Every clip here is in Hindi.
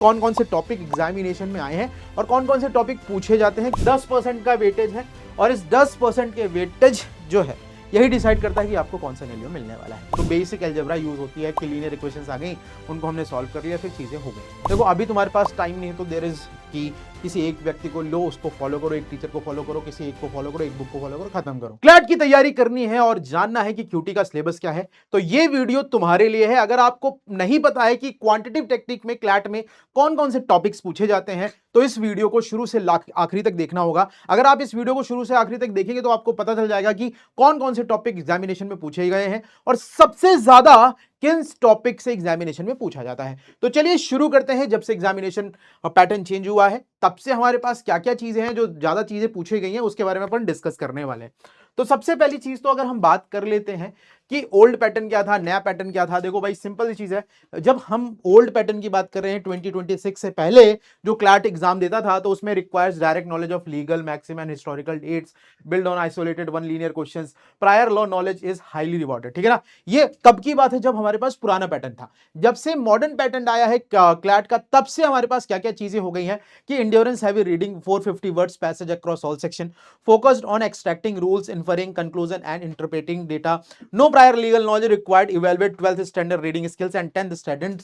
कौन कौन से टॉपिक एग्जामिनेशन में आए हैं और कौन कौन से टॉपिक पूछे जाते हैं। 10% का वेटेज है और इस 10% के वेटेज जो है यही डिसाइड करता है कि आपको कौन सा एनएलयू मिलने वाला है। तो बेसिक अलजेब्रा यूज होती है कि लीनियर इक्वेशंस आ गई, उनको हमने सॉल्व कर लिया, फिर चीजें हो गई। देखो अभी तुम्हारे पास टाइम नहीं है तो देयर इज कि किसी एक व्यक्ति को लो, उसको फॉलो करो, एक टीचर को फॉलो करो, किसी एक को फॉलो करो, एक बुक को फॉलो करो, खत्म करो। क्लैट की तैयारी करनी है और जानना है कि क्यूटी का सिलेबस क्या है तो ये वीडियो तुम्हारे लिए है। अगर आपको नहीं पता है कि क्वांटिटेटिव टेक्निक में क्लैट में कौन कौन से टॉपिक्स पूछे जाते हैं तो इस वीडियो को शुरू से आखिरी तक देखना होगा। अगर आप इस वीडियो को शुरू से आखिरी तक देखेंगे तो आपको पता चल जाएगा कि कौन कौन से टॉपिक एग्जामिनेशन में पूछे गए हैं और सबसे ज्यादा किन टॉपिक से एग्जामिनेशन में पूछा जाता है। तो चलिए शुरू करते हैं। जब से एग्जामिनेशन पैटर्न चेंज हुआ है तब से हमारे पास क्या क्या चीजें हैं, जो ज्यादा चीजें पूछी गई हैं उसके बारे में अपन डिस्कस करने वाले हैं। तो सबसे पहली चीज तो अगर हम बात कर लेते हैं कि ओल्ड पैटर्न क्या था, नया पैटर्न क्या था। देखो भाई सिंपल सी चीज है, जब हम ओल्ड पैटर्न की बात कर रहे हैं 2026 से पहले जो क्लैट एग्जाम देता था तो उसमें requires direct knowledge of legal maxim and historical dates, build on isolated one linear questions, prior law knowledge is highly rewarded. ठीक है ना, ये कब की बात है, जब हमारे पास पुराना पैटर्न था। जब से मॉडर्न पैटर्न आया है क्लैट का तब से हमारे पास क्या क्या चीजें हो गई हैं कि endurance heavy reading, 450 words passage across all section, focused on extracting rules, inferring conclusion and interpreting data, no prior legal knowledge required, evaluate 12th standard reading skills and 10th standard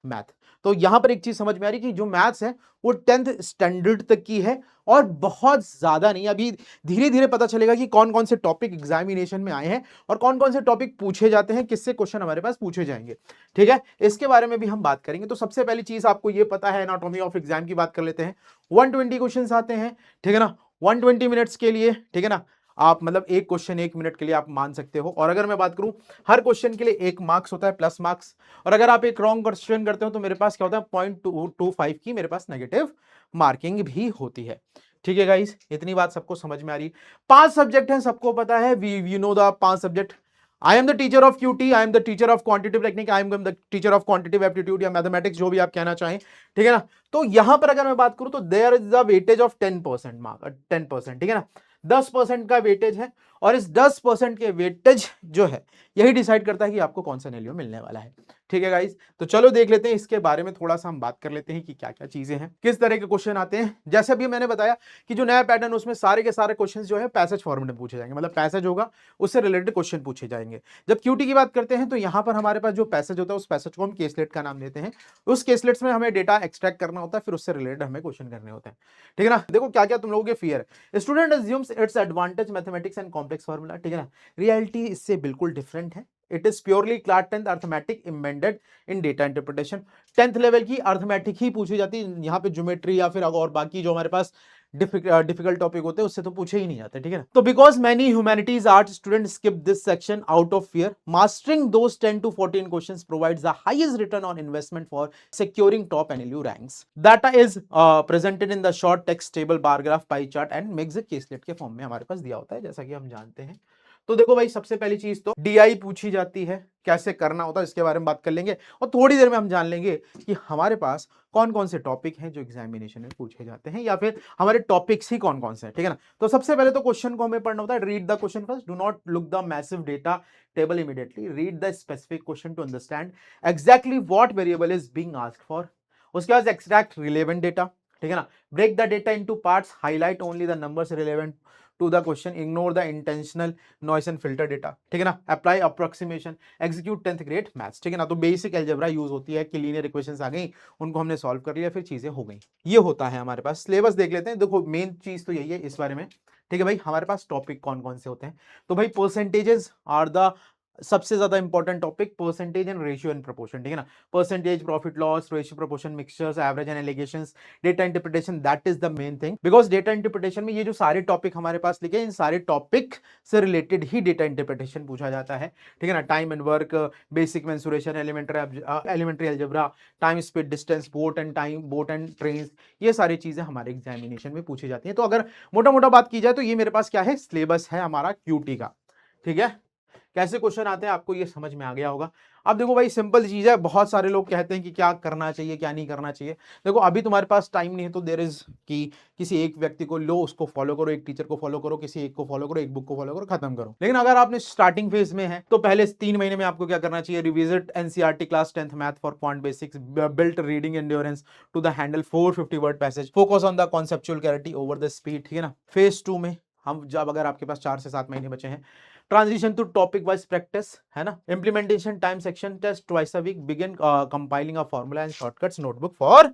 math. तो यहां पर एक चीज समझ में आ रही कि जो मैथ्स है वो 10th स्टैंडर्ड तक की है और बहुत ज्यादा नहीं। अभी धीरे धीरे पता चलेगा कि कौन कौन से टॉपिक एग्जामिनेशन में आए हैं और कौन कौन से टॉपिक पूछे जाते हैं, किससे क्वेश्चन हमारे पास पूछे जाएंगे। ठीक है, इसके बारे में भी हम बात करेंगे। तो सबसे पहली चीज आपको ये पता है, एनाटॉमी ऑफ एग्जाम की बात कर लेते हैं। 120 क्वेश्चन आते हैं, ठीक है ना, 120 मिनट्स के लिए। ठीक है ना, आप मतलब एक क्वेश्चन 1 मिनट के लिए आप मान सकते हो। और अगर मैं बात करूं हर क्वेश्चन के लिए 1 मार्क्स होता है प्लस मार्क्स, और अगर आप एक रॉन्ग क्वेश्चन करते हो तो मेरे पास क्या होता है 0.25 की मेरे पास नेगेटिव मार्किंग भी होती है। ठीक है गाइस, इतनी बात सबको समझ में आ रही। 5 सब्जेक्ट हैं, सबको पता है, we know the 5 subject. I am the teacher of QT, I am the teacher of quantitative technique, I am the teacher of quantitative aptitude या मैथमेटिक्स, जो भी आप कहना चाहें। ठीक है ना, तो यहां पर अगर मैं बात करूं तो there is the weightage of 10% mark, 10%। ठीक है ना, 10% का वेटेज है और इस 10% के वेटेज जो है यही डिसाइड करता है कि आपको कौन सा एनएलयू मिलने वाला है। ठीक है गाइस, तो चलो देख लेते हैं इसके बारे में, थोड़ा सा हम बात कर लेते हैं कि क्या क्या चीजें हैं, किस तरह के क्वेश्चन आते हैं। जैसे भी मैंने बताया कि जो नया पैटर्न उसमें सारे के सारे क्वेश्चन जो है पैसेज फॉर्मेट में पूछे जाएंगे, मतलब पैसेज होगा उससे रिलेटेड क्वेश्चन पूछे जाएंगे। जब क्यूटी की बात करते हैं तो यहां पर हमारे पास जो पैसेज होता है उस पैसेज को हम केसलेट का नाम देते हैं। उस केसलेट्स में हमें डेटा एक्सट्रैक्ट करना होता है, फिर उससे रिलेटेड हमें क्वेश्चन करने होते हैं। ठीक है ना, देखो क्या क्या तुम लोगों के फियर है। Student assumes it's advantage mathematics and complex formula. ठीक है ना, रियलिटी इससे बिल्कुल डिफरेंट है। It is purely class 10th arithmetic embedded in data interpretation. 10th level की अर्थमेटिक ही पूछी जाती है, यहाँ पे ज्योमेट्री या फिर और बाकी जो हमारे पास डिफिकल्ट टॉपिक होते हैं उससे तो पूछे ही नहीं जाते। ठीक है ना, तो because many humanities art student skip this section out of fear, mastering those 10 to 14 questions provides the highest return on investment for securing top NLU ranks. Data is presented in the short text table, bar graph, pie chart and makes it caselet के फॉर्म में हमारे पास दिया होता है, जैसा कि हम जानते हैं। तो देखो भाई सबसे पहली चीज तो DI पूछी जाती है, कैसे करना होता है इसके बारे में बात कर लेंगे और थोड़ी देर में हम जान लेंगे कि हमारे पास कौन कौन से टॉपिक हैं जो एग्जामिनेशन में पूछे जाते हैं या फिर हमारे टॉपिक्स ही कौन कौन से हैं। ठीक है ना, तो सबसे पहले तो क्वेश्चन को हमें पढ़ना होता है। Read the question first, do not look the massive data table immediately, read the specific question to understand exactly what variable is being asked for. उसके बाद एक्सट्रैक्ट रिलेवेंट डेटा। ठीक है ना, break the data into parts, highlight only the numbers relevant to the question, ignore the intentional noise and filter data. ठीक है ना, apply approximation, execute 10th grade maths. ठीक है ना, तो बेसिक अलजेब्रा यूज होती है कि लीनियर इक्वेशंस आ गई, उनको हमने सॉल्व कर लिया, फिर चीजें हो गई। ये होता है हमारे पास। सिलेबस देख लेते हैं। देखो मेन चीज तो यही है इस बारे में। ठीक है भाई, हमारे पास टॉपिक कौन कौन से होते हैं तो भाई परसेंटेजेस आर द सबसे ज्यादा important topic, percentage and ratio and proportion. ठीक है ना, percentage, profit loss, ratio, proportion, mixtures, average and allegations, data interpretation, that is the main thing. Because data interpretation में ये जो सारे टॉपिक हमारे पास लिखे हैं, इन सारे टॉपिक से रिलेटेड ही डेटा इंटरप्रिटेशन पूछा जाता है। ठीक है ना, time and work, basic mensuration, elementary algebra, time, speed, distance, boat and time, boat and train, ये सारी चीजें हमारे एग्जामिनेशन में पूछी जाती है। तो अगर मोटा मोटा बात की जाए तो ये मेरे पास क्या है, सिलेबस है हमारा क्यूटी का। ठीक है, कैसे क्वेश्चन आते हैं आपको ये समझ में आ गया होगा। अब देखो भाई सिंपल चीज है, बहुत सारे लोग कहते हैं कि क्या करना चाहिए क्या नहीं करना चाहिए। देखो अभी तुम्हारे पास टाइम नहीं है तो देयर इज कि किसी एक व्यक्ति को लो, उसको फॉलो करो, एक टीचर को फॉलो करो, किसी एक को फॉलो करो, एक बुक को फॉलो करो, खत्म करो। लेकिन अगर आपने स्टार्टिंग फेज में है तो पहले 3 महीने में आपको क्या करना चाहिए, revisit NCERT class 10th math for quant basics, built reading endurance to the handle 450 word passage, focus on the conceptual clarity over the speed, ठीक है ना। फेज 2 में हम जब अगर आपके पास 4 से 7 महीने बचे हैं, transition to topic wise practice, है ना, implementation time section test twice a week, begin compiling a formula and shortcuts notebook for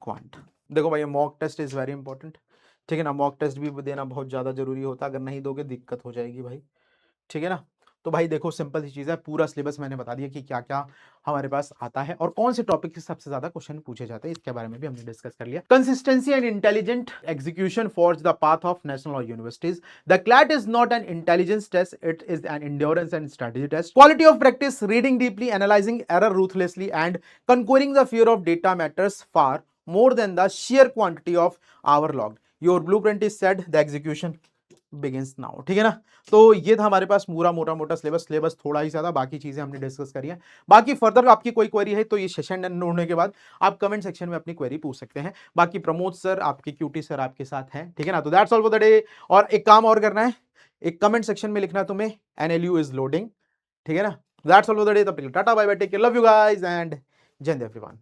quant. देखो भाई mock test is very important, ठीक है ना, मॉक टेस्ट भी देना बहुत ज्यादा जरूरी होता है, अगर नहीं दोगे दिक्कत हो जाएगी भाई, ठीक है ना। तो भाई देखो सिंपल सी चीज है, पूरा सिलेबस मैंने बता दिया कि क्या क्या हमारे पास आता है और कौन से टॉपिक से सबसे ज्यादा क्वेश्चन पूछे जाते हैं, इसके बारे में भी हमने डिस्कस कर लिया। Consistency and intelligent execution forge the path of national और universities. The CLAT is not an intelligence test, it is an endurance and strategy test. Quality of practice, reading deeply, analyzing error ruthlessly, and conquering the fear of data matters far more than the sheer quantity of hour logged. Your blueprint is set, the execution begins now, ठीक है ना। तो ये था हमारे पास पूरा मोटा मोटा सिलेबस थोड़ा ही ज्यादा, बाकी चीजें हमने डिस्कस करी है। बाकी फर्दर आपकी कोई क्वेरी है तो ये सेशन एंड होने के बाद आप कमेंट सेक्शन में अपनी क्वेरी पूछ सकते हैं। बाकी प्रमोद सर, आपके क्यूटी सर आपके साथ हैं, ठीक है ना। तो that's all for the day. और एक काम और करना है, एक कमेंट सेक्शन में लिखना तुम्हें एनएलयू इज लोडिंग, ठीक है ना। That's all for the day, तब तक tata bye bye, take care, love you guys and Jai Hind everyone.